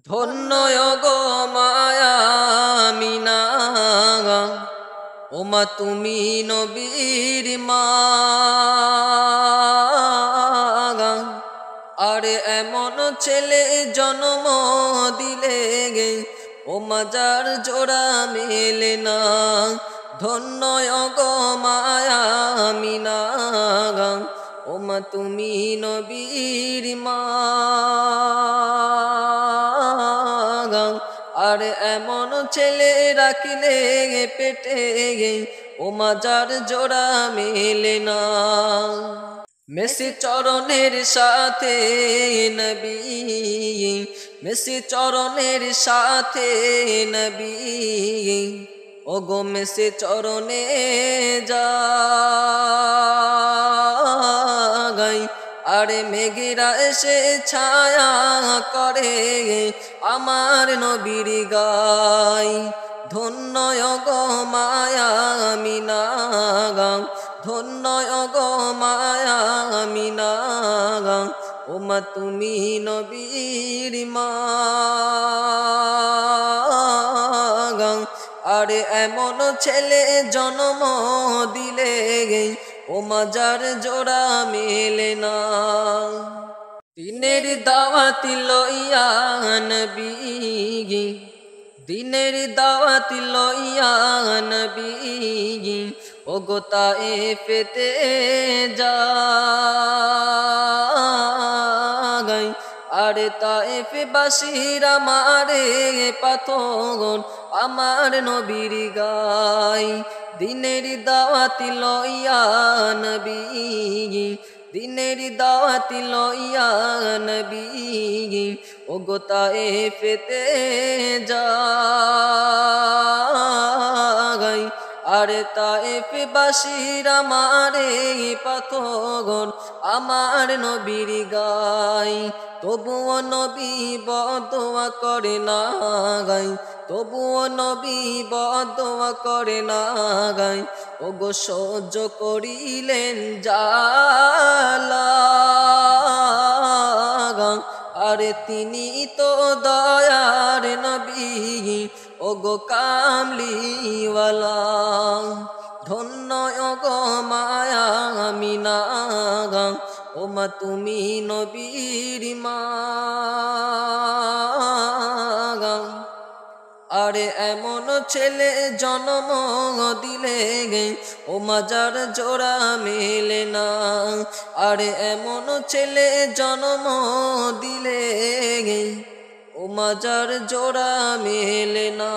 ধন্য গো মায়া আমিনা, ওমা তুমি নবীর মা। আরে এমন ছেলে জন্ম দিলে গে, ওমা যার জোড়া মেলে না। ধন্য গো মায়া আমিনা, ওমা তুমি নবীর মা। আর এমন ছেলে রাখিলে পেটে, ওমা যার জোড়া মেলে না। মেসি চরণের সাথে নবী, মেসি চরণের সাথে নবী, ওগো মেসি চরণে যাই। আরে মেঘেরা এসে ছায়া করে আমার নবীর গায়। ধন্য গো মায়া আমিনা, ধন্য গো মায়া আমিনা, ওমা তুমি নবীর মা। আরে এমন ছেলে জন্ম দিলে, ওমা যার জোড়া মেলে না। দিনের দাওয়াত লইয়া নবী, দিনের দাওয়াত লইয়া নবী, ওগো তায়েফেতে যাই। আরে তায়েফে বাসীরা মারে পাথর আমার নবীর গায়। দিনের দাওয়াত লইয়া নবী, দিনের দাওয়াত লইয়া নবী, ওগো তায়েফেতে যাই। আরে তায়েফ বাসীরা মারে পাথর আমার নবীর গায়। তবুও নবী বদোয়া করে না গাই, তবুও নবী বদোয়া করে না গাই। ওগো সহ্য করিলেন জালা, আরে তিনি তো দয়ার নবী, ওগো কামলিওয়ালা। ধন্য গো মায়া আমিনা, ওমা তুমি নবীর মা। আরে এমন ছেলে জন্ম দিলে, ওমা যার জোড়া মেলে না। আরে এমন ছেলে জন্ম দিলে, ওমা যার জোড়া মেলে না।